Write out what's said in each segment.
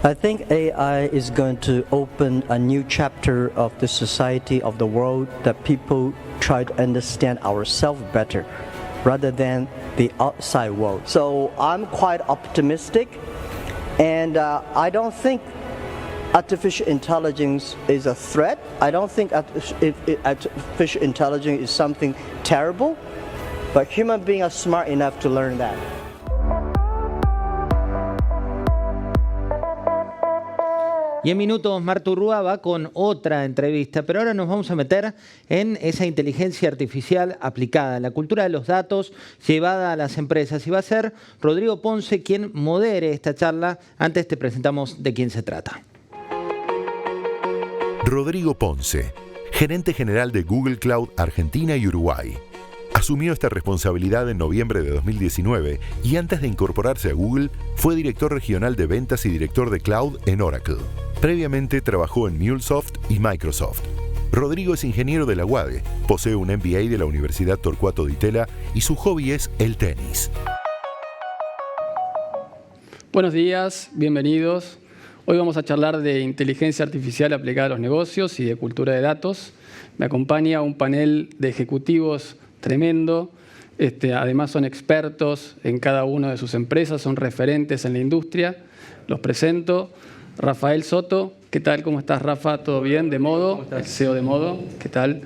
I think AI is going to open a new chapter of the society, of the world, that people try to understand ourselves better rather than the outside world. So I'm quite optimistic, and I don't think artificial intelligence is a threat. I don't think artificial intelligence is something terrible, but human beings are smart enough to learn that. Y en minutos Marta Urrúa va con otra entrevista, pero ahora nos vamos a meter en esa inteligencia artificial aplicada, la cultura de los datos llevada a las empresas. Y va a ser Rodrigo Ponce quien modere esta charla. Antes te presentamos de quién se trata. Rodrigo Ponce, gerente general de Google Cloud Argentina y Uruguay. Asumió esta responsabilidad en noviembre de 2019 y antes de incorporarse a Google fue director regional de ventas y director de Cloud en Oracle. Previamente trabajó en MuleSoft y Microsoft. Rodrigo es ingeniero de la UADE, posee un MBA de la Universidad Torcuato Di Tella y su hobby es el tenis. Buenos días, bienvenidos. Hoy vamos a charlar de inteligencia artificial aplicada a los negocios y de cultura de datos. Me acompaña un panel de ejecutivos tremendo. Además son expertos en cada una de sus empresas, son referentes en la industria. Los presento. Rafael Soto, ¿qué tal? ¿Cómo estás, Rafa? ¿Todo bien? ¿De Modo? El CEO de Modo. ¿Qué tal?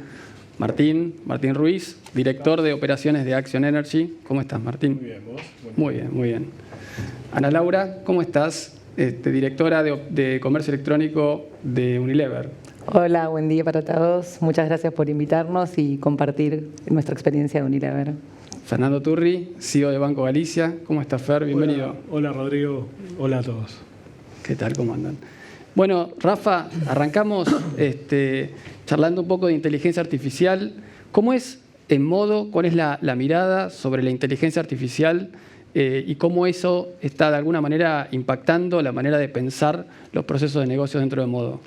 Martín Ruiz, director de operaciones de Action Energy. ¿Cómo estás, Martín? Muy bien, ¿vos? Muy bien, muy bien. Ana Laura, ¿cómo estás? Directora de Comercio Electrónico de Unilever. Hola, buen día para todos. Muchas gracias por invitarnos y compartir nuestra experiencia de Unilever. Fernando Turri, CEO de Banco Galicia. ¿Cómo estás, Fer? Bienvenido. Hola, Rodrigo. Hola a todos. ¿Qué tal? ¿Cómo andan? Bueno, Rafa, arrancamos charlando un poco de inteligencia artificial. ¿Cómo es en Modo? ¿Cuál es la mirada sobre la inteligencia artificial y cómo eso está de alguna manera impactando la manera de pensar los procesos de negocios dentro de Modo?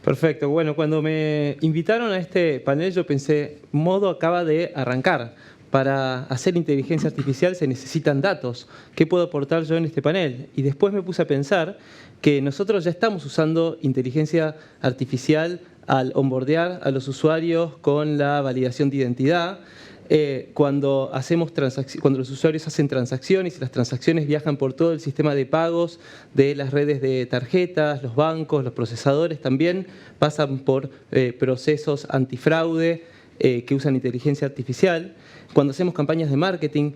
Perfecto. Bueno, cuando me invitaron a este panel yo pensé, Modo acaba de arrancar. Para hacer inteligencia artificial se necesitan datos. ¿Qué puedo aportar yo en este panel? Y después me puse a pensar que nosotros ya estamos usando inteligencia artificial al onboardear a los usuarios con la validación de identidad. Cuando los usuarios hacen transacciones y las transacciones viajan por todo el sistema de pagos de las redes de tarjetas, los bancos, los procesadores también pasan por procesos antifraude que usan inteligencia artificial. Cuando hacemos campañas de marketing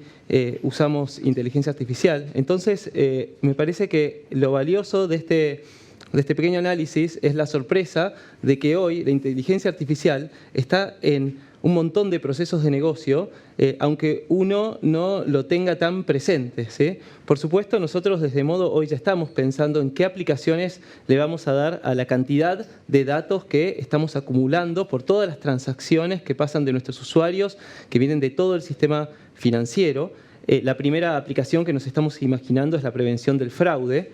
usamos inteligencia artificial. Entonces me parece que lo valioso de este pequeño análisis es la sorpresa de que hoy la inteligencia artificial está en un montón de procesos de negocio, aunque uno no lo tenga tan presente, ¿sí? Por supuesto, nosotros desde Modo hoy ya estamos pensando en qué aplicaciones le vamos a dar a la cantidad de datos que estamos acumulando por todas las transacciones que pasan de nuestros usuarios, que vienen de todo el sistema financiero. La primera aplicación que nos estamos imaginando es la prevención del fraude,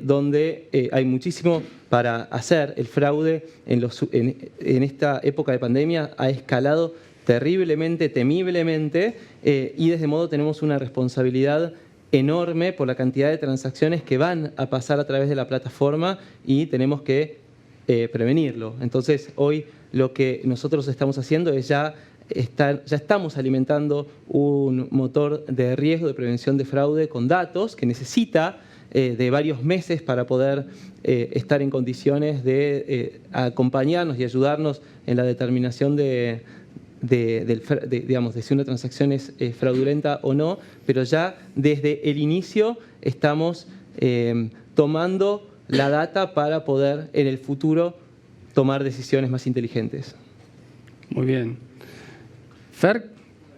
donde hay muchísimo para hacer. El fraude en esta época de pandemia ha escalado terriblemente, temiblemente, y desde Modo tenemos una responsabilidad enorme por la cantidad de transacciones que van a pasar a través de la plataforma y tenemos que prevenirlo. Entonces, hoy lo que nosotros estamos haciendo es ya estamos alimentando un motor de riesgo de prevención de fraude con datos que necesita de varios meses para poder estar en condiciones de acompañarnos y ayudarnos en la determinación de si una transacción es fraudulenta o no, pero ya desde el inicio estamos tomando la data para poder en el futuro tomar decisiones más inteligentes. Muy bien. Fer,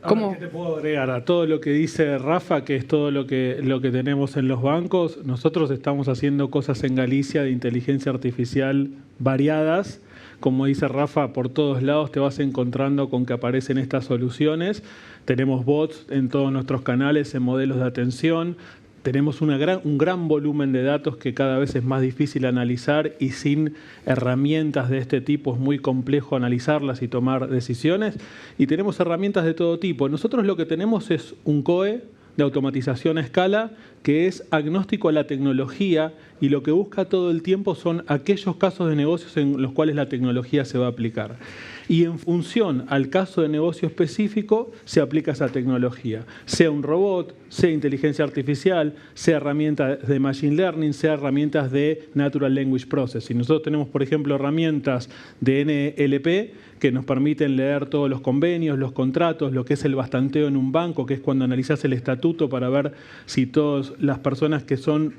¿cómo? ¿Qué te puedo agregar a todo lo que dice Rafa, que es todo lo que tenemos en los bancos? Nosotros estamos haciendo cosas en Galicia de inteligencia artificial variadas. Como dice Rafa, por todos lados te vas encontrando con que aparecen estas soluciones. Tenemos bots en todos nuestros canales, en modelos de atención. Tenemos un gran volumen de datos que cada vez es más difícil analizar y sin herramientas de este tipo es muy complejo analizarlas y tomar decisiones. Y tenemos herramientas de todo tipo. Nosotros lo que tenemos es un COE de automatización a escala que es agnóstico a la tecnología y lo que busca todo el tiempo son aquellos casos de negocios en los cuales la tecnología se va a aplicar. Y en función al caso de negocio específico se aplica esa tecnología, sea un robot, sea inteligencia artificial, sea herramientas de machine learning, sea herramientas de natural language processing. Nosotros tenemos, por ejemplo, herramientas de NLP que nos permiten leer todos los convenios, los contratos, lo que es el bastanteo en un banco, que es cuando analizás el estatuto para ver si todas las personas que son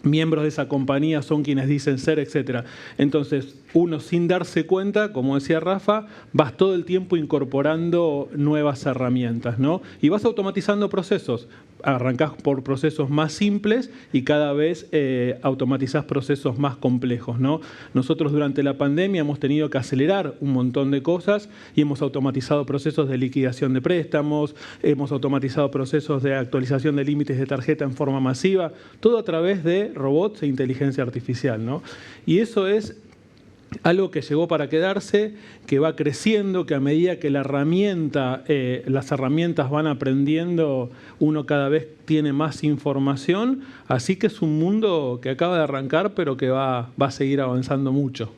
miembros de esa compañía son quienes dicen ser, etc. Entonces, uno sin darse cuenta, como decía Rafa, vas todo el tiempo incorporando nuevas herramientas, ¿no? Y vas automatizando procesos. Arrancás por procesos más simples y cada vez automatizás procesos más complejos, ¿no? Nosotros durante la pandemia hemos tenido que acelerar un montón de cosas y hemos automatizado procesos de liquidación de préstamos, hemos automatizado procesos de actualización de límites de tarjeta en forma masiva, todo a través de robots e inteligencia artificial, ¿no? Y eso es algo que llegó para quedarse, que va creciendo, que a medida que la herramienta, las herramientas van aprendiendo, uno cada vez tiene más información, así que es un mundo que acaba de arrancar, pero que va a seguir avanzando mucho.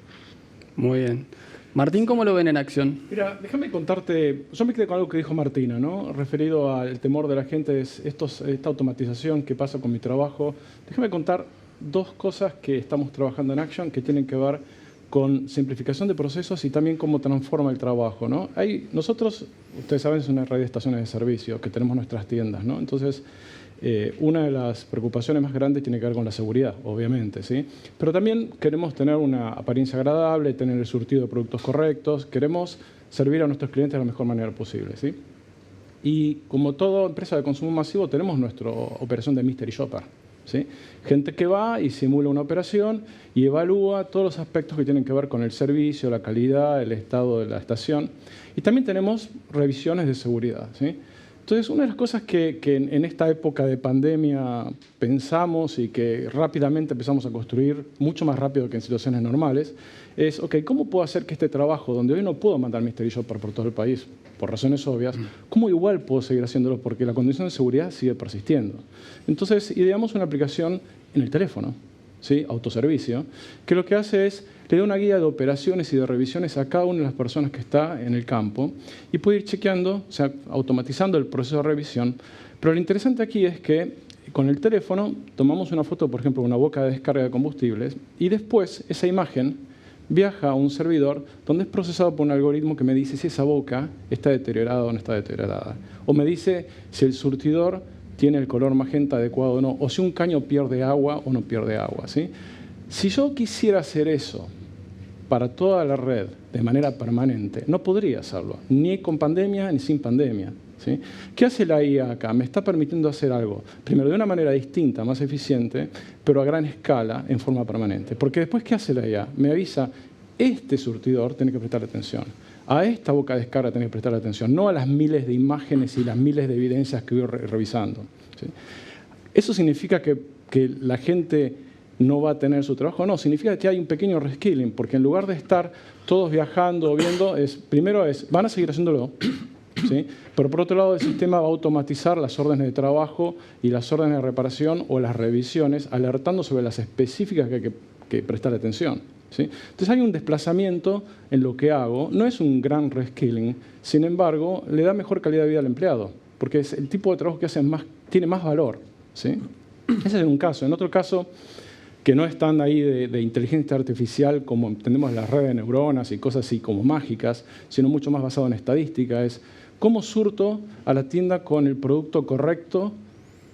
Muy bien. Martín, ¿cómo lo ven en acción? Mira, déjame contarte, yo me quedé con algo que dijo Martina, ¿no? Referido al temor de la gente, esta automatización que pasa con mi trabajo. Déjame contar dos cosas que estamos trabajando en Action que tienen que ver con simplificación de procesos y también cómo transforma el trabajo, ¿no? Nosotros, ustedes saben, es una red de estaciones de servicio que tenemos nuestras tiendas, ¿no? Entonces, una de las preocupaciones más grandes tiene que ver con la seguridad, obviamente, ¿sí? Pero también queremos tener una apariencia agradable, tener el surtido de productos correctos, queremos servir a nuestros clientes de la mejor manera posible, ¿sí? Y como toda empresa de consumo masivo, tenemos nuestra operación de Mystery Shopper, ¿sí? Gente que va y simula una operación y evalúa todos los aspectos que tienen que ver con el servicio, la calidad, el estado de la estación. Y también tenemos revisiones de seguridad, ¿sí? Entonces, una de las cosas que en esta época de pandemia pensamos y que rápidamente empezamos a construir, mucho más rápido que en situaciones normales, es, ok, ¿cómo puedo hacer que este trabajo, donde hoy no puedo mandar Mystery Shopper por todo el país, por razones obvias, cómo igual puedo seguir haciéndolo? Porque la condición de seguridad sigue persistiendo. Entonces, ideamos una aplicación en el teléfono, ¿sí? Autoservicio, que lo que hace es, le da una guía de operaciones y de revisiones a cada una de las personas que está en el campo y puede ir chequeando, o sea, automatizando el proceso de revisión. Pero lo interesante aquí es que con el teléfono tomamos una foto, por ejemplo, de una boca de descarga de combustibles y después esa imagen viaja a un servidor donde es procesado por un algoritmo que me dice si esa boca está deteriorada o no está deteriorada. O me dice si el surtidor tiene el color magenta adecuado o no, o si un caño pierde agua o no pierde agua, ¿sí? Si yo quisiera hacer eso para toda la red de manera permanente, no podría hacerlo, ni con pandemia ni sin pandemia, ¿sí? ¿Qué hace la IA acá? Me está permitiendo hacer algo, primero de una manera distinta, más eficiente, pero a gran escala, en forma permanente. Porque después, ¿qué hace la IA? Me avisa, este surtidor tiene que prestar atención, a esta boca de descarga tiene que prestar atención, no a las miles de imágenes y las miles de evidencias que voy revisando, ¿sí? ¿Eso significa que la gente no va a tener su trabajo? No, significa que hay un pequeño reskilling, porque en lugar de estar todos viajando o viendo, primero van a seguir haciéndolo, ¿sí? Pero por otro lado el sistema va a automatizar las órdenes de trabajo y las órdenes de reparación o las revisiones, alertando sobre las específicas que hay que prestar atención, ¿sí? Entonces hay un desplazamiento en lo que hago, no es un gran reskilling, sin embargo, le da mejor calidad de vida al empleado, porque es el tipo de trabajo que hacen tiene más valor, ¿sí? Ese es un caso. En otro caso, que no están ahí de inteligencia artificial como entendemos las redes de neuronas y cosas así como mágicas, sino mucho más basado en estadística, es cómo surto a la tienda con el producto correcto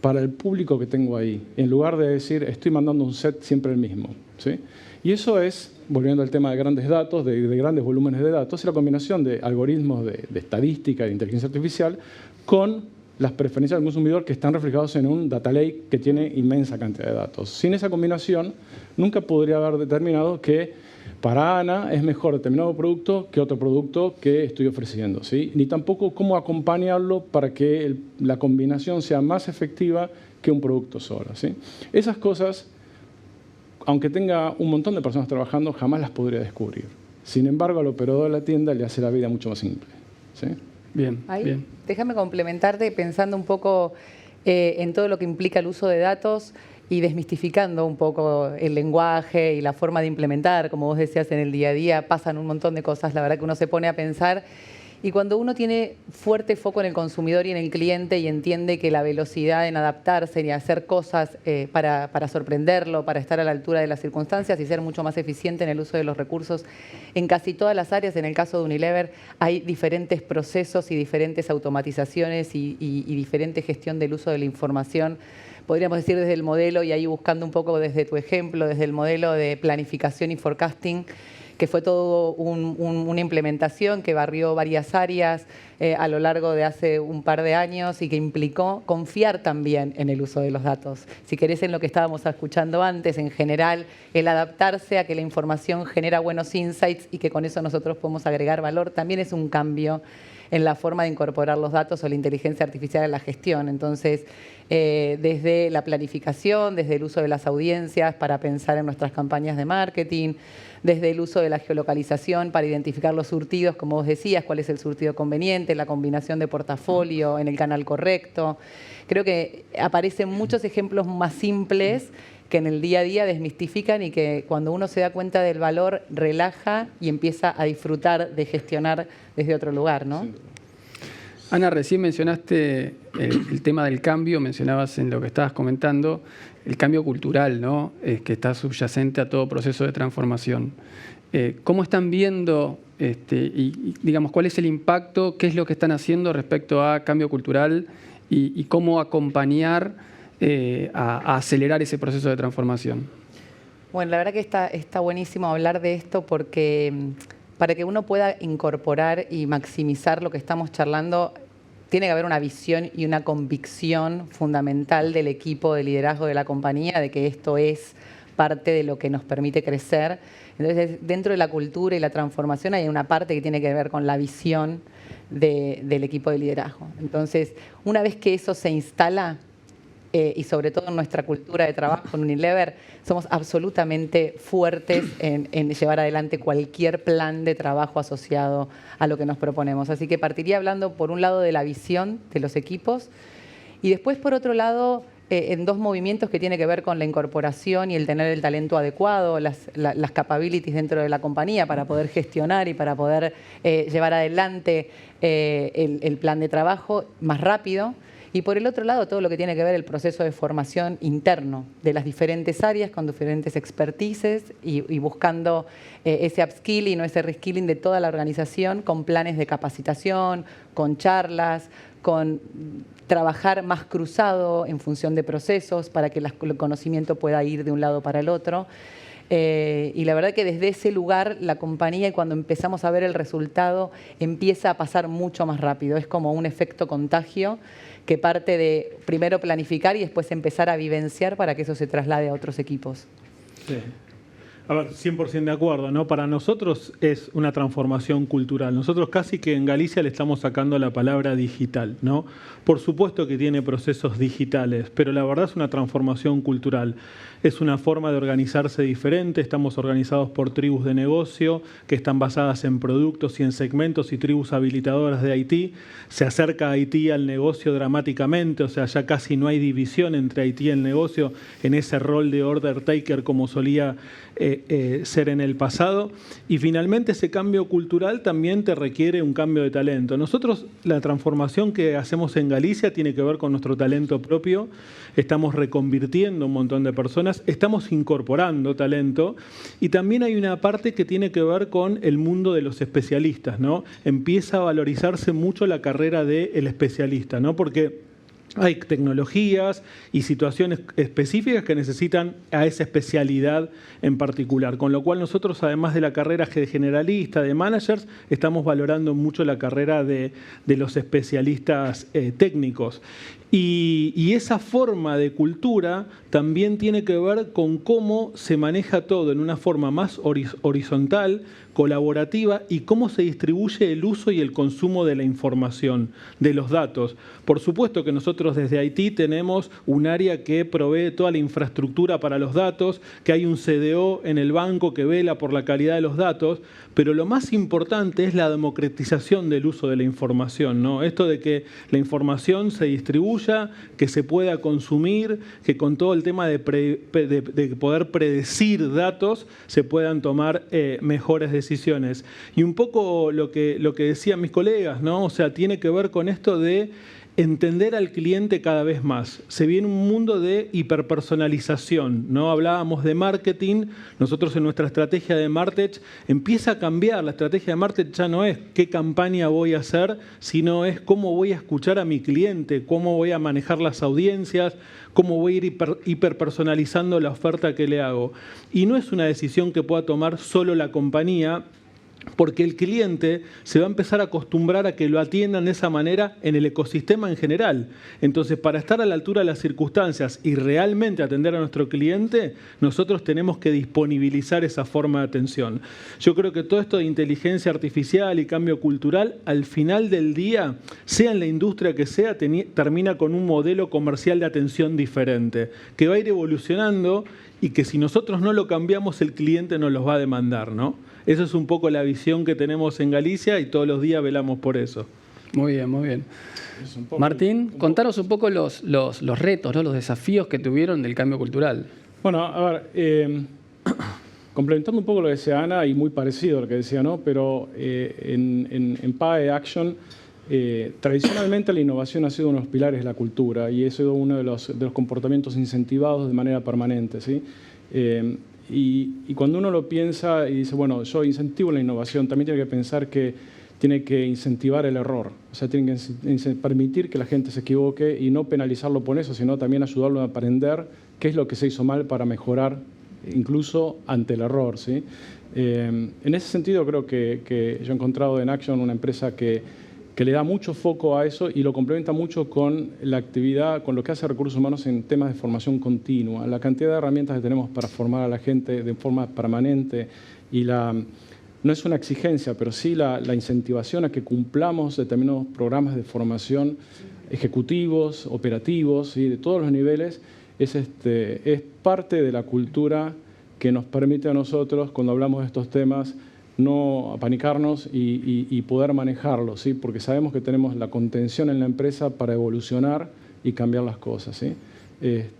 para el público que tengo ahí, en lugar de decir estoy mandando un set siempre el mismo, ¿sí? Y eso es, volviendo al tema de grandes datos, de grandes volúmenes de datos, es la combinación de algoritmos de estadística y de inteligencia artificial con las preferencias del consumidor que están reflejados en un data lake que tiene inmensa cantidad de datos. Sin esa combinación, nunca podría haber determinado que para Ana es mejor determinado producto que otro producto que estoy ofreciendo, ¿sí? Ni tampoco cómo acompañarlo para que la combinación sea más efectiva que un producto solo, ¿sí? Esas cosas, aunque tenga un montón de personas trabajando, jamás las podría descubrir. Sin embargo, al operador de la tienda le hace la vida mucho más simple, ¿sí? Bien, Ahí, bien. déjame complementarte pensando un poco en todo lo que implica el uso de datos. y desmistificando un poco el lenguaje y la forma de implementar, como vos decías, en el día a día, pasan un montón de cosas, la verdad que uno se pone a pensar. Y cuando uno tiene fuerte foco en el consumidor y en el cliente y entiende que la velocidad en adaptarse y hacer cosas para sorprenderlo, para estar a la altura de las circunstancias y ser mucho más eficiente en el uso de los recursos, en casi todas las áreas, en el caso de Unilever, hay diferentes procesos y diferentes automatizaciones y diferente gestión del uso de la información. Podríamos decir desde el modelo, y ahí buscando un poco desde tu ejemplo, desde el modelo de planificación y forecasting, que fue todo una implementación que barrió varias áreas a lo largo de hace un par de años y que implicó confiar también en el uso de los datos. Si querés, en lo que estábamos escuchando antes, en general, el adaptarse a que la información genera buenos insights y que con eso nosotros podemos agregar valor, también es un cambio en la forma de incorporar los datos o la inteligencia artificial a la gestión. Entonces, desde la planificación, desde el uso de las audiencias para pensar en nuestras campañas de marketing, desde el uso de la geolocalización para identificar los surtidos, como vos decías, cuál es el surtido conveniente, la combinación de portafolio en el canal correcto. Creo que aparecen muchos ejemplos más simples que en el día a día desmistifican y que cuando uno se da cuenta del valor, relaja y empieza a disfrutar de gestionar desde otro lugar, ¿no? Ana, recién mencionaste el tema del cambio, mencionabas en lo que estabas comentando, el cambio cultural, ¿no? Que está subyacente a todo proceso de transformación. ¿Cómo están viendo y digamos, cuál es el impacto, qué es lo que están haciendo respecto a cambio cultural y cómo acompañar a acelerar ese proceso de transformación? Bueno, la verdad que está buenísimo hablar de esto porque para que uno pueda incorporar y maximizar lo que estamos charlando, tiene que haber una visión y una convicción fundamental del equipo de liderazgo de la compañía de que esto es parte de lo que nos permite crecer. Entonces, dentro de la cultura y la transformación hay una parte que tiene que ver con la visión del equipo de liderazgo. Entonces, una vez que eso se instala, y sobre todo en nuestra cultura de trabajo en Unilever, somos absolutamente fuertes en llevar adelante cualquier plan de trabajo asociado a lo que nos proponemos. Así que partiría hablando, por un lado, de la visión de los equipos y después, por otro lado, en dos movimientos que tiene que ver con la incorporación y el tener el talento adecuado, las capabilities dentro de la compañía para poder gestionar y para poder llevar adelante el plan de trabajo más rápido. Y por el otro lado, todo lo que tiene que ver el proceso de formación interno de las diferentes áreas con diferentes expertices y buscando ese upskilling o ese reskilling de toda la organización con planes de capacitación, con charlas, con trabajar más cruzado en función de procesos para que el conocimiento pueda ir de un lado para el otro. Y la verdad que desde ese lugar la compañía, cuando empezamos a ver el resultado, empieza a pasar mucho más rápido. Es como un efecto contagio que parte de primero planificar y después empezar a vivenciar para que eso se traslade a otros equipos. Sí. A ver, 100% de acuerdo, ¿no? Para nosotros es una transformación cultural. Nosotros casi que en Galicia le estamos sacando la palabra digital, ¿no? Por supuesto que tiene procesos digitales, pero la verdad es una transformación cultural. Es una forma de organizarse diferente. Estamos organizados por tribus de negocio que están basadas en productos y en segmentos y tribus habilitadoras de IT. Se acerca IT al negocio dramáticamente, o sea, ya casi no hay división entre IT y el negocio en ese rol de order taker como solía ser en el pasado. Y finalmente ese cambio cultural también te requiere un cambio de talento. Nosotros, la transformación que hacemos en Galicia tiene que ver con nuestro talento propio. Estamos reconvirtiendo un montón de personas, estamos incorporando talento y también hay una parte que tiene que ver con el mundo de los especialistas, ¿no? Empieza a valorizarse mucho la carrera del especialista, ¿no? Porque hay tecnologías y situaciones específicas que necesitan a esa especialidad en particular, con lo cual nosotros, además de la carrera de generalista, de managers, estamos valorando mucho la carrera de los especialistas técnicos. Y esa forma de cultura también tiene que ver con cómo se maneja todo en una forma más horizontal, colaborativa y cómo se distribuye el uso y el consumo de la información, de los datos. Por supuesto que nosotros desde Haití tenemos un área que provee toda la infraestructura para los datos, que hay un CDO en el banco que vela por la calidad de los datos, pero lo más importante es la democratización del uso de la información, ¿no? Esto de que la información se distribuya, que se pueda consumir, que con todo el tema de poder predecir datos se puedan tomar mejores decisiones. Y un poco lo que decían mis colegas, ¿no? O sea, tiene que ver con esto de entender al cliente cada vez más. Se viene un mundo de hiperpersonalización, ¿no? Hablábamos de marketing, nosotros en nuestra estrategia de Martech empieza a cambiar. La estrategia de Martech ya no es qué campaña voy a hacer, sino es cómo voy a escuchar a mi cliente, cómo voy a manejar las audiencias, cómo voy a ir hiperpersonalizando la oferta que le hago. Y no es una decisión que pueda tomar solo la compañía, porque el cliente se va a empezar a acostumbrar a que lo atiendan de esa manera en el ecosistema en general. Entonces, para estar a la altura de las circunstancias y realmente atender a nuestro cliente, nosotros tenemos que disponibilizar esa forma de atención. Yo creo que todo esto de inteligencia artificial y cambio cultural, al final del día, sea en la industria que sea, termina con un modelo comercial de atención diferente, que va a ir evolucionando y que si nosotros no lo cambiamos, el cliente nos los va a demandar, ¿no? Esa es un poco la visión que tenemos en Galicia y todos los días velamos por eso. Muy bien, muy bien. Martín, contanos un poco los retos, ¿no? Los desafíos que tuvieron del cambio cultural. Bueno, a ver, complementando un poco lo que decía Ana y muy parecido a lo que decía, ¿no? Pero en PAE Action, tradicionalmente la innovación ha sido uno de los pilares de la cultura y ha sido uno de los comportamientos incentivados de manera permanente, ¿sí? Y cuando uno lo piensa y dice, bueno, yo incentivo la innovación, también tiene que pensar que tiene que incentivar el error. O sea, tiene que permitir que la gente se equivoque y no penalizarlo por eso, sino también ayudarlo a aprender qué es lo que se hizo mal para mejorar, incluso ante el error, ¿sí? En ese sentido, creo que yo he encontrado en Action una empresa que le da mucho foco a eso y lo complementa mucho con la actividad, con lo que hace Recursos Humanos en temas de formación continua. La cantidad de herramientas que tenemos para formar a la gente de forma permanente y no es una exigencia, pero sí la incentivación a que cumplamos determinados programas de formación ejecutivos, operativos, ¿sí? De todos los niveles, es parte de la cultura que nos permite a nosotros, cuando hablamos de estos temas, no apanicarnos y poder manejarlos, ¿sí? Porque sabemos que tenemos la contención en la empresa para evolucionar y cambiar las cosas, ¿sí?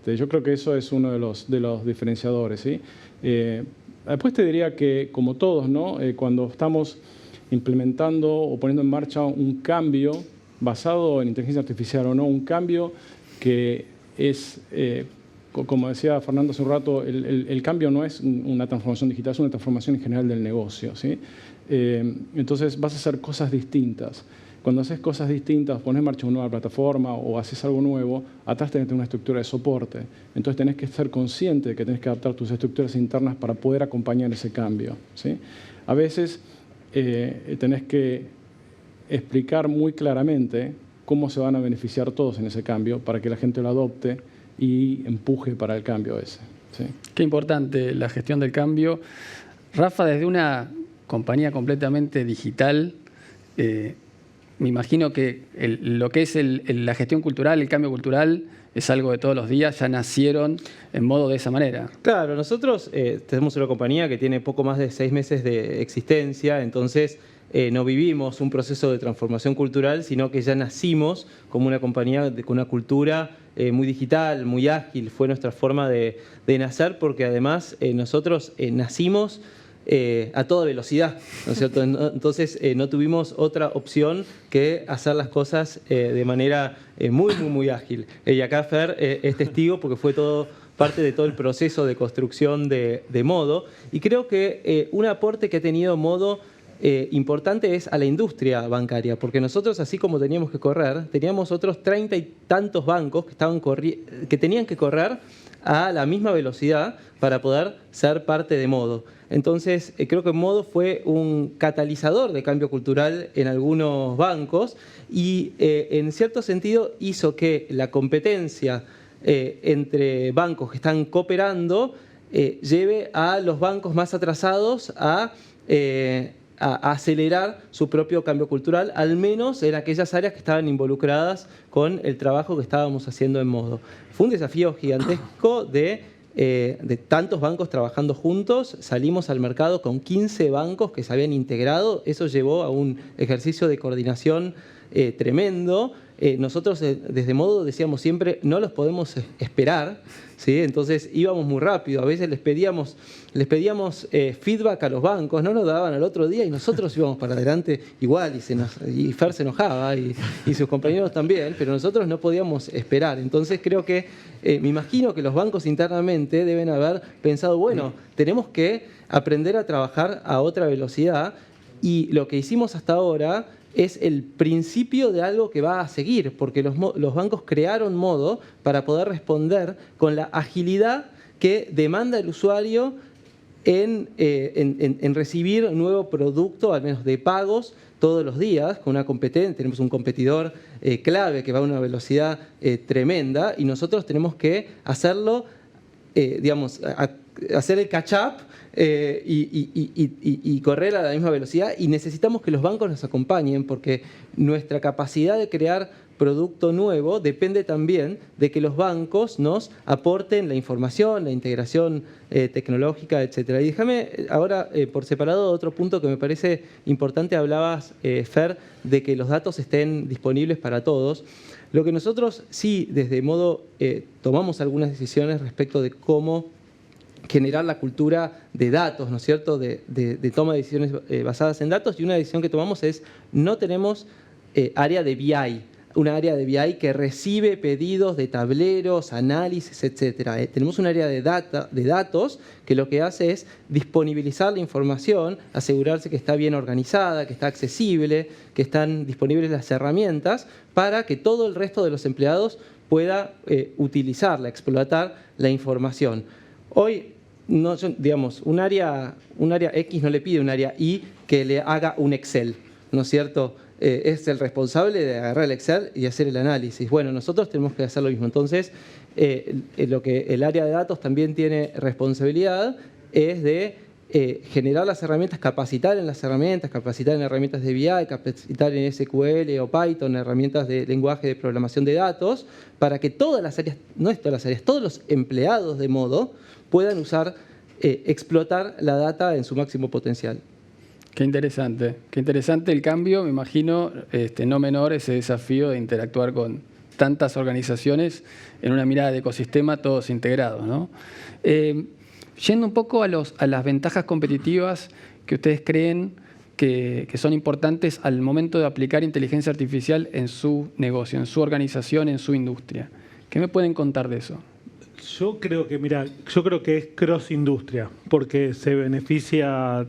Yo creo que eso es uno de los diferenciadores, ¿sí? Después te diría que, como todos, ¿no? Cuando estamos implementando o poniendo en marcha un cambio basado en inteligencia artificial o no, un cambio que es... como decía Fernando hace un rato, el cambio no es una transformación digital, es una transformación en general del negocio, ¿sí? Entonces vas a hacer cosas distintas. Cuando haces cosas distintas, pones en marcha una nueva plataforma o haces algo nuevo, atrás tenés una estructura de soporte. Entonces tenés que ser consciente de que tenés que adaptar tus estructuras internas para poder acompañar ese cambio, ¿sí? A veces tenés que explicar muy claramente cómo se van a beneficiar todos en ese cambio para que la gente lo adopte y empuje para el cambio ese, ¿sí? Qué importante la gestión del cambio. Rafa, desde una compañía completamente digital, me imagino que lo que es la gestión cultural, el cambio cultural, es algo de todos los días, ya nacieron en modo de esa manera. Claro, nosotros tenemos una compañía que tiene poco más de 6 meses de existencia, entonces no vivimos un proceso de transformación cultural, sino que ya nacimos como una compañía con una cultura muy digital, muy ágil. Fue nuestra forma de nacer, porque además nosotros nacimos a toda velocidad, ¿no es cierto? Entonces no tuvimos otra opción que hacer las cosas de manera muy ágil. Y acá Fer es testigo porque fue parte de todo el proceso de construcción de Modo. Y creo que un aporte que ha tenido Modo importante es a la industria bancaria, porque nosotros, así como teníamos que correr, teníamos otros 30 y tantos bancos que tenían que correr a la misma velocidad para poder ser parte de Modo. Entonces, creo que Modo fue un catalizador de cambio cultural en algunos bancos y, en cierto sentido, hizo que la competencia entre bancos que están cooperando lleve a los bancos más atrasados a a acelerar su propio cambio cultural, al menos en aquellas áreas que estaban involucradas con el trabajo que estábamos haciendo en Modo. Fue un desafío gigantesco de tantos bancos trabajando juntos. Salimos al mercado con 15 bancos que se habían integrado. Eso llevó a un ejercicio de coordinación tremendo. Nosotros desde Modo decíamos siempre, no los podemos esperar, ¿sí? Entonces íbamos muy rápido. A veces les pedíamos feedback a los bancos, no nos daban al otro día y nosotros íbamos para adelante igual y Fer se enojaba y sus compañeros también, pero nosotros no podíamos esperar. Entonces creo que, me imagino que los bancos internamente deben haber pensado, bueno, tenemos que aprender a trabajar a otra velocidad, y lo que hicimos hasta ahora es el principio de algo que va a seguir, porque los bancos crearon Modo para poder responder con la agilidad que demanda el usuario en recibir un nuevo producto, al menos de pagos, todos los días, con una competencia. Tenemos un competidor clave que va a una velocidad tremenda, y nosotros tenemos que hacerlo, hacer el catch-up y correr a la misma velocidad, y necesitamos que los bancos nos acompañen, porque nuestra capacidad de crear producto nuevo depende también de que los bancos nos aporten la información, la integración tecnológica, etc. Y déjame ahora por separado otro punto que me parece importante. Hablabas, Fer, de que los datos estén disponibles para todos. Lo que nosotros sí, desde Modo, tomamos algunas decisiones respecto de cómo generar la cultura de datos, ¿no es cierto?, de toma de decisiones basadas en datos, y una decisión que tomamos es no tenemos área de BI, una área de BI que recibe pedidos de tableros, análisis, etc. Tenemos un área de datos que lo que hace es disponibilizar la información, asegurarse que está bien organizada, que está accesible, que están disponibles las herramientas para que todo el resto de los empleados pueda utilizarla, explotar la información. Hoy, no, digamos, un área X no le pide un área Y que le haga un Excel, ¿no es cierto? Es el responsable de agarrar el Excel y hacer el análisis. Bueno, nosotros tenemos que hacer lo mismo. Entonces, lo que el área de datos también tiene responsabilidad es de generar las herramientas, capacitar en las herramientas, capacitar en herramientas de BI, capacitar en SQL o Python, herramientas de lenguaje de programación de datos, para que todas las áreas, no es todas las áreas, todos los empleados de Modo puedan explotar la data en su máximo potencial. Qué interesante el cambio. Me imagino no menor ese desafío de interactuar con tantas organizaciones en una mirada de ecosistema, todos integrados, ¿no? Yendo un poco a las ventajas competitivas que ustedes creen que son importantes al momento de aplicar inteligencia artificial en su negocio, en su organización, en su industria. ¿Qué me pueden contar de eso? Yo creo que es cross industria, porque se beneficia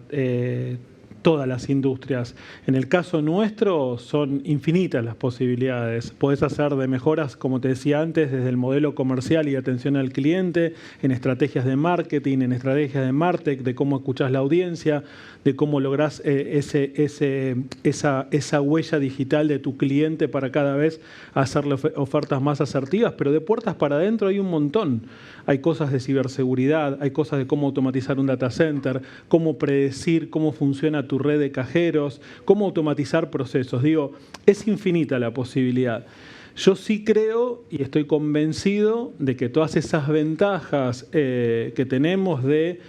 todas las industrias. En el caso nuestro son infinitas las posibilidades. Podés hacer de mejoras, como te decía antes, desde el modelo comercial y atención al cliente, en estrategias de marketing, en estrategias de MarTech, de cómo escuchás la audiencia, de cómo lográs esa huella digital de tu cliente para cada vez hacerle ofertas más asertivas. Pero de puertas para adentro hay un montón. Hay cosas de ciberseguridad, hay cosas de cómo automatizar un data center, cómo predecir cómo funciona tu red de cajeros, cómo automatizar procesos. Digo, es infinita la posibilidad. Yo sí creo y estoy convencido de que todas esas ventajas que tenemos de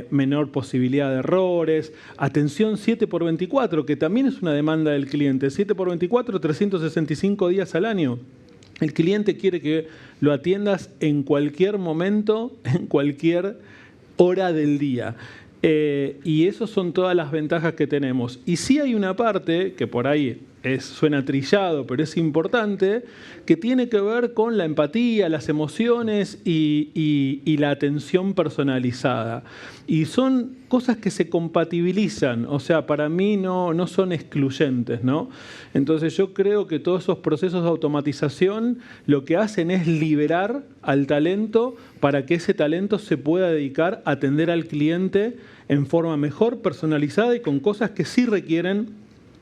menor posibilidad de errores, atención 7x24, que también es una demanda del cliente, 7x24, 365 días al año. El cliente quiere que lo atiendas en cualquier momento, en cualquier hora del día. Y esas son todas las ventajas que tenemos. Y sí hay una parte, que por ahí suena trillado, pero es importante, que tiene que ver con la empatía, las emociones y la atención personalizada. Y son cosas que se compatibilizan, o sea, para mí no son excluyentes, ¿no? Entonces yo creo que todos esos procesos de automatización lo que hacen es liberar al talento para que ese talento se pueda dedicar a atender al cliente en forma mejor, personalizada y con cosas que sí requieren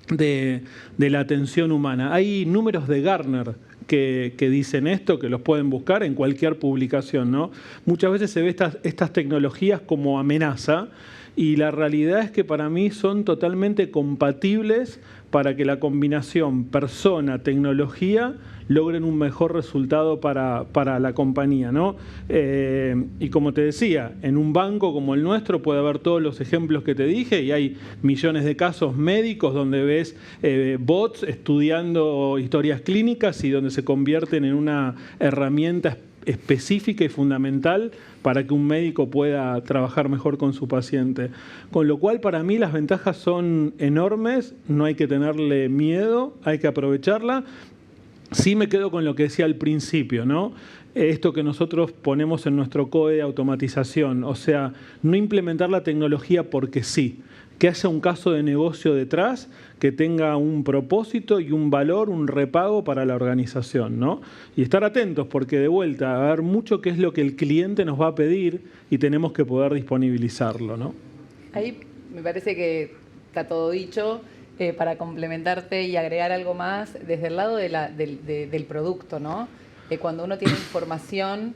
de la atención humana. Hay números de Gartner que dicen esto, que los pueden buscar en cualquier publicación, ¿no? Muchas veces se ve estas tecnologías como amenaza y la realidad es que para mí son totalmente compatibles para que la combinación persona-tecnología logren un mejor resultado para la compañía, ¿no? Y como te decía, en un banco como el nuestro puede haber todos los ejemplos que te dije y hay millones de casos médicos donde ves bots estudiando historias clínicas y donde se convierten en una herramienta específica y fundamental para que un médico pueda trabajar mejor con su paciente. Con lo cual, para mí, las ventajas son enormes, no hay que tenerle miedo, hay que aprovecharla. Sí me quedo con lo que decía al principio, ¿no? Esto que nosotros ponemos en nuestro código de automatización, o sea, no implementar la tecnología porque sí, que haya un caso de negocio detrás, que tenga un propósito y un valor, un repago para la organización, ¿no? Y estar atentos porque de vuelta va a haber mucho que es lo que el cliente nos va a pedir y tenemos que poder disponibilizarlo, ¿no? Ahí me parece que está todo dicho. Para complementarte y agregar algo más, desde el lado del producto, ¿no? Cuando uno tiene información,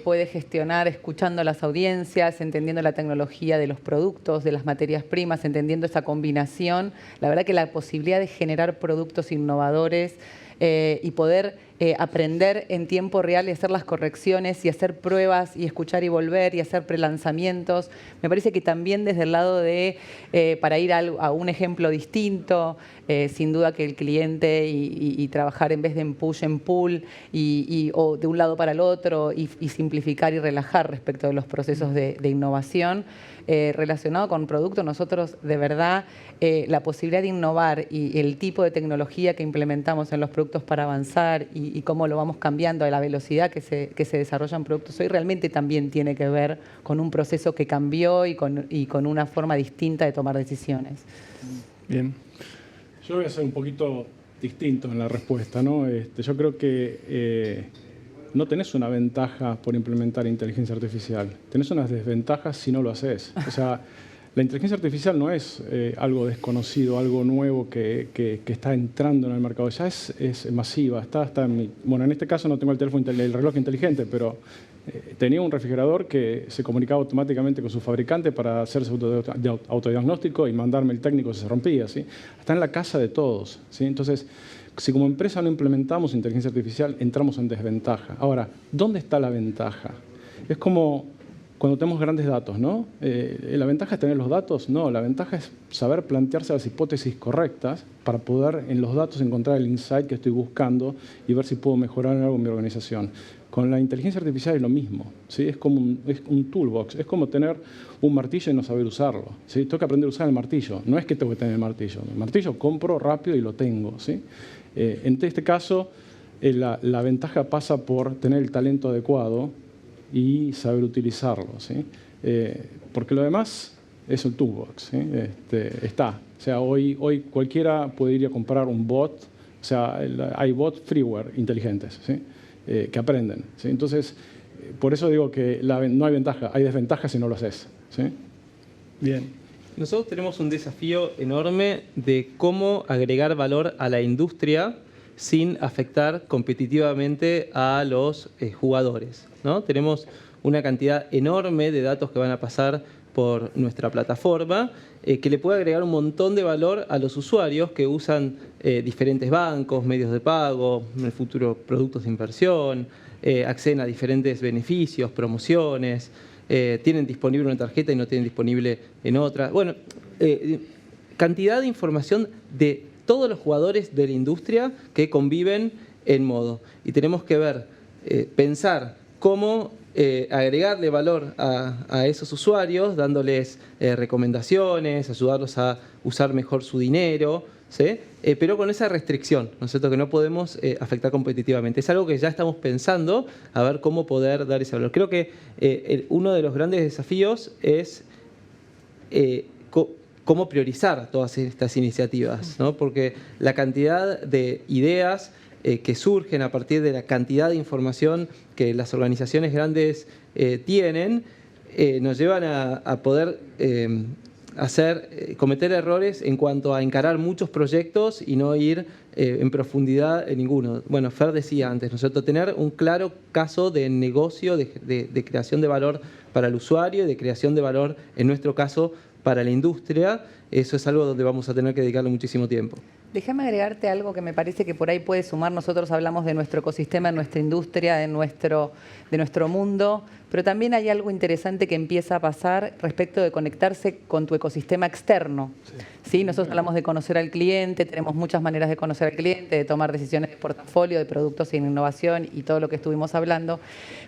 puede gestionar escuchando a las audiencias, entendiendo la tecnología de los productos, de las materias primas, entendiendo esa combinación. La verdad que la posibilidad de generar productos innovadores y poder aprender en tiempo real y hacer las correcciones y hacer pruebas y escuchar y volver y hacer prelanzamientos. Me parece que también desde el lado de, para ir a un ejemplo distinto, sin duda que el cliente y trabajar en vez de en push en pull o de un lado para el otro y simplificar y relajar respecto de los procesos de innovación. Relacionado con producto, nosotros de verdad la posibilidad de innovar y el tipo de tecnología que implementamos en los productos para avanzar y cómo lo vamos cambiando a la velocidad que se desarrollan productos hoy realmente también tiene que ver con un proceso que cambió y con una forma distinta de tomar decisiones. Bien. Yo voy a ser un poquito distinto en la respuesta, ¿no? Yo creo que no tenés una ventaja por implementar inteligencia artificial, tenés unas desventajas si no lo haces. O sea, la inteligencia artificial no es algo desconocido, algo nuevo que está entrando en el mercado, ya es masiva, está bueno, en este caso no tengo el reloj inteligente, pero tenía un refrigerador que se comunicaba automáticamente con su fabricante para hacer su autodiagnóstico y mandarme el técnico si se rompía, ¿sí? Está en la casa de todos, ¿sí? Entonces, si como empresa no implementamos inteligencia artificial, entramos en desventaja. Ahora, ¿dónde está la ventaja? Es como cuando tenemos grandes datos, ¿no? ¿La ventaja es tener los datos? No, la ventaja es saber plantearse las hipótesis correctas para poder en los datos encontrar el insight que estoy buscando y ver si puedo mejorar en algo en mi organización. Con la inteligencia artificial es lo mismo, ¿sí? Es como un toolbox, es como tener un martillo y no saber usarlo, ¿sí? Tengo que aprender a usar el martillo, no es que tengo que tener el martillo compro rápido y lo tengo, ¿sí? En este caso, la ventaja pasa por tener el talento adecuado y saber utilizarlo, ¿sí? Porque lo demás es el toolbox, ¿sí? Está. O sea, hoy cualquiera puede ir a comprar un bot, o sea, hay bots freeware inteligentes, ¿sí? Que aprenden, ¿sí? Entonces, por eso digo que no hay ventaja, hay desventaja si no lo haces, ¿sí? Bien. Nosotros tenemos un desafío enorme de cómo agregar valor a la industria sin afectar competitivamente a los jugadores, ¿no? Tenemos una cantidad enorme de datos que van a pasar por nuestra plataforma que le puede agregar un montón de valor a los usuarios que usan diferentes bancos, medios de pago, en el futuro productos de inversión, acceden a diferentes beneficios, promociones, tienen disponible una tarjeta y no tienen disponible en otra. Bueno, cantidad de información de todos los jugadores de la industria que conviven en Modo. Y tenemos que ver, pensar cómo agregarle valor a esos usuarios, dándoles recomendaciones, ayudarlos a usar mejor su dinero, ¿sí? Pero con esa restricción, ¿no es cierto?, que no podemos afectar competitivamente. Es algo que ya estamos pensando a ver cómo poder dar ese valor. Creo que uno de los grandes desafíos es cómo priorizar todas estas iniciativas, ¿no? Porque la cantidad de ideas que surgen a partir de la cantidad de información que las organizaciones grandes tienen, nos llevan a poder cometer errores en cuanto a encarar muchos proyectos y no ir en profundidad en ninguno. Bueno, Fer decía antes, ¿no es cierto?, tener un claro caso de negocio, de creación de valor para el usuario y de creación de valor, en nuestro caso, para la industria. Eso es algo donde vamos a tener que dedicarle muchísimo tiempo. Déjame agregarte algo que me parece que por ahí puede sumar. Nosotros hablamos de nuestro ecosistema, de nuestra industria, de nuestro mundo, pero también hay algo interesante que empieza a pasar respecto de conectarse con tu ecosistema externo. ¿Sí? Nosotros hablamos de conocer al cliente, tenemos muchas maneras de conocer al cliente, de tomar decisiones de portafolio, de productos en innovación y todo lo que estuvimos hablando,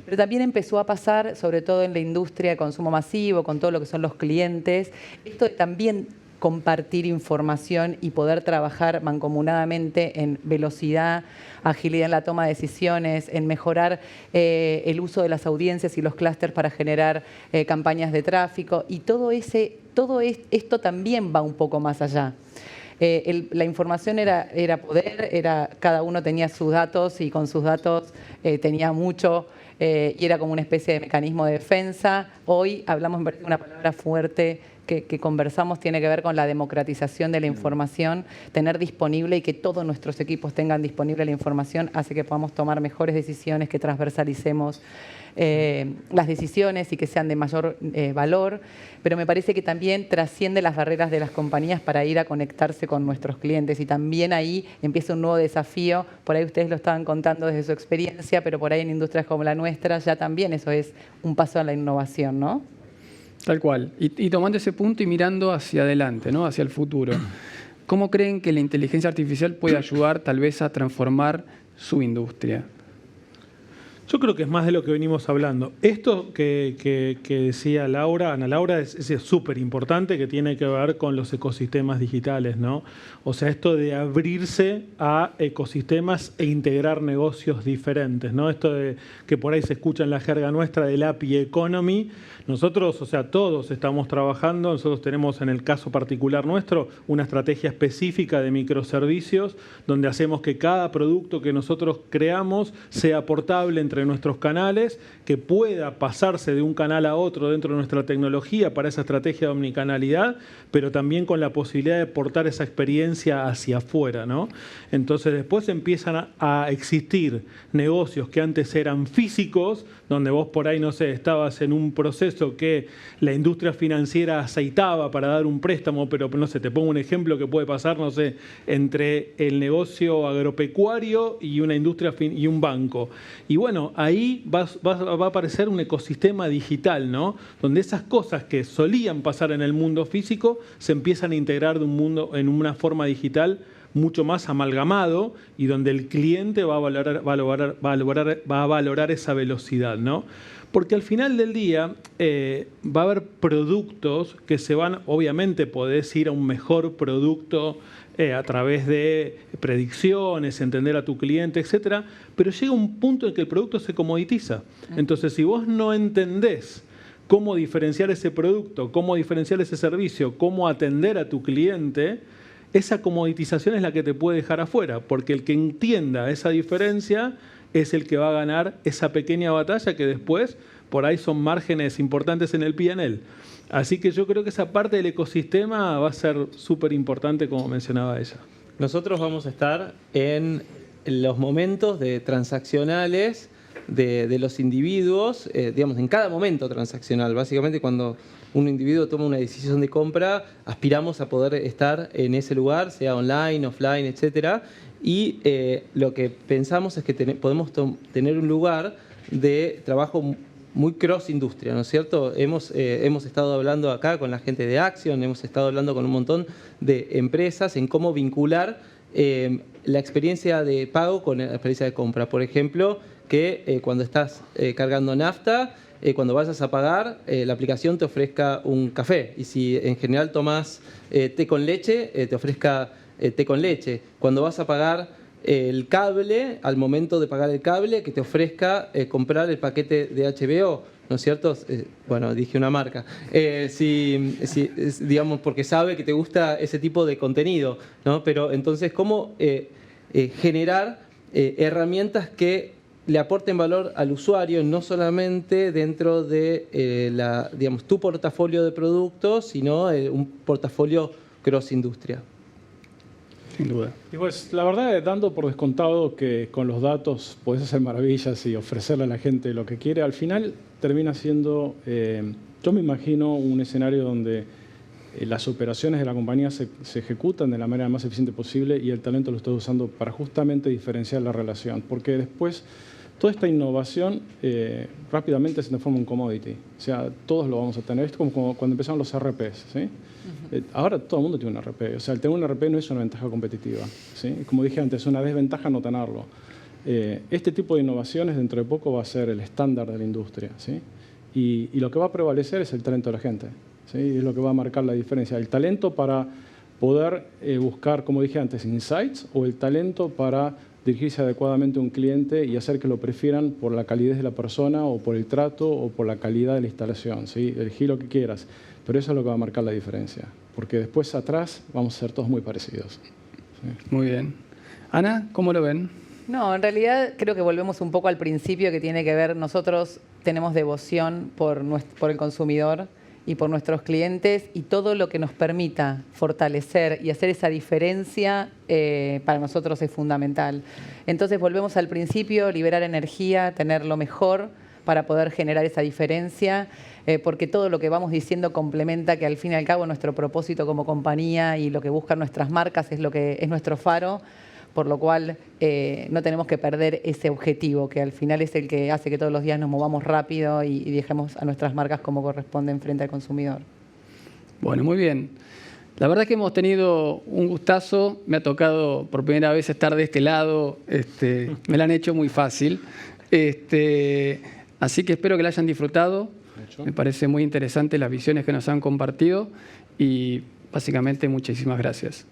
pero también empezó a pasar, sobre todo en la industria de consumo masivo, con todo lo que son los clientes, esto de también compartir información y poder trabajar mancomunadamente en velocidad, agilidad en la toma de decisiones, en mejorar el uso de las audiencias y los clústeres para generar campañas de tráfico. Y todo esto también va un poco más allá. La información era poder, cada uno tenía sus datos y con sus datos tenía mucho y era como una especie de mecanismo de defensa. Hoy hablamos, me parece, una palabra fuerte que conversamos, tiene que ver con la democratización de la información, tener disponible y que todos nuestros equipos tengan disponible la información hace que podamos tomar mejores decisiones, que transversalicemos las decisiones y que sean de mayor valor, pero me parece que también trasciende las barreras de las compañías para ir a conectarse con nuestros clientes y también ahí empieza un nuevo desafío. Por ahí ustedes lo estaban contando desde su experiencia, pero por ahí en industrias como la nuestra ya también eso es un paso a la innovación, ¿no? Tal cual. Y tomando ese punto y mirando hacia adelante, ¿no?, hacia el futuro, ¿cómo creen que la inteligencia artificial puede ayudar tal vez a transformar su industria? Yo creo que es más de lo que venimos hablando. Esto que decía Ana Laura, es súper importante, que tiene que ver con los ecosistemas digitales, ¿no? O sea, esto de abrirse a ecosistemas e integrar negocios diferentes, ¿no? Esto de que por ahí se escucha en la jerga nuestra del API Economy. Nosotros, o sea, todos estamos trabajando, nosotros tenemos en el caso particular nuestro una estrategia específica de microservicios donde hacemos que cada producto que nosotros creamos sea portable entre nuestros canales, que pueda pasarse de un canal a otro dentro de nuestra tecnología para esa estrategia de omnicanalidad, pero también con la posibilidad de portar esa experiencia hacia afuera, ¿no? Entonces después empiezan a existir negocios que antes eran físicos, donde vos por ahí, no sé, estabas en un proceso que la industria financiera aceitaba para dar un préstamo, pero no sé, te pongo un ejemplo que puede pasar, no sé, entre el negocio agropecuario y una industria y un banco. Y bueno, ahí va a aparecer un ecosistema digital, ¿no? Donde esas cosas que solían pasar en el mundo físico se empiezan a integrar de un mundo en una forma digital mucho más amalgamado y donde el cliente va a valorar esa velocidad, ¿no? Porque al final del día va a haber productos que se van, obviamente podés ir a un mejor producto a través de predicciones, entender a tu cliente, etcétera, pero llega un punto en que el producto se comoditiza. Entonces, si vos no entendés cómo diferenciar ese producto, cómo diferenciar ese servicio, cómo atender a tu cliente, esa comoditización es la que te puede dejar afuera, porque el que entienda esa diferencia es el que va a ganar esa pequeña batalla que después por ahí son márgenes importantes en el P&L. Así que yo creo que esa parte del ecosistema va a ser súper importante, como mencionaba ella. Nosotros vamos a estar en los momentos de transaccionales de los individuos, digamos, en cada momento transaccional. Básicamente, cuando un individuo toma una decisión de compra, aspiramos a poder estar en ese lugar, sea online, offline, etcétera. Y lo que pensamos es que podemos tener un lugar de trabajo muy cross-industria, ¿no es cierto? Hemos estado hablando acá con la gente de Action, hemos estado hablando con un montón de empresas en cómo vincular la experiencia de pago con la experiencia de compra. Por ejemplo, que cuando estás cargando nafta, cuando vayas a pagar, la aplicación te ofrezca un café. Y si en general tomás té con leche, te ofrezca té con leche. Cuando vas a pagar el cable, al momento de pagar el cable, que te ofrezca comprar el paquete de HBO, ¿no es cierto? Bueno, dije una marca. Digamos, porque sabe que te gusta ese tipo de contenido, ¿no? Pero entonces, ¿cómo generar herramientas que le aporten valor al usuario, no solamente dentro de digamos, tu portafolio de productos, sino un portafolio cross industria. Sin duda. Y pues la verdad, dando por descontado que con los datos podés hacer maravillas y ofrecerle a la gente lo que quiere, al final termina siendo, yo me imagino un escenario donde las operaciones de la compañía se ejecutan de la manera más eficiente posible y el talento lo estás usando para justamente diferenciar la relación. Porque después toda esta innovación rápidamente se transforma en un commodity. O sea, todos lo vamos a tener. Esto es como cuando empezaron los RPs, ¿sí? Ahora todo el mundo tiene un RP. O sea, el tener un RP no es una ventaja competitiva, ¿sí? Como dije antes, es una desventaja no tenerlo. Este tipo de innovaciones dentro de poco va a ser el estándar de la industria, ¿sí? Y lo que va a prevalecer es el talento de la gente, ¿sí? Es lo que va a marcar la diferencia. El talento para poder buscar, como dije antes, insights, o el talento para dirigirse adecuadamente a un cliente y hacer que lo prefieran por la calidez de la persona o por el trato o por la calidad de la instalación, ¿sí? Elegí lo que quieras, pero eso es lo que va a marcar la diferencia, porque después atrás vamos a ser todos muy parecidos, ¿sí? Muy bien. Ana, ¿cómo lo ven? No, en realidad creo que volvemos un poco al principio que tiene que ver, nosotros tenemos devoción por el consumidor y por nuestros clientes y todo lo que nos permita fortalecer y hacer esa diferencia para nosotros es fundamental. Entonces volvemos al principio, liberar energía, tener lo mejor para poder generar esa diferencia, porque todo lo que vamos diciendo complementa que al fin y al cabo nuestro propósito como compañía y lo que buscan nuestras marcas es lo que es nuestro faro, por lo cual no tenemos que perder ese objetivo, que al final es el que hace que todos los días nos movamos rápido y dejemos a nuestras marcas como corresponden frente al consumidor. Bueno, muy bien. La verdad es que hemos tenido un gustazo. Me ha tocado por primera vez estar de este lado. Me la han hecho muy fácil. Así que espero que la hayan disfrutado. Me parece muy interesante las visiones que nos han compartido y básicamente muchísimas gracias.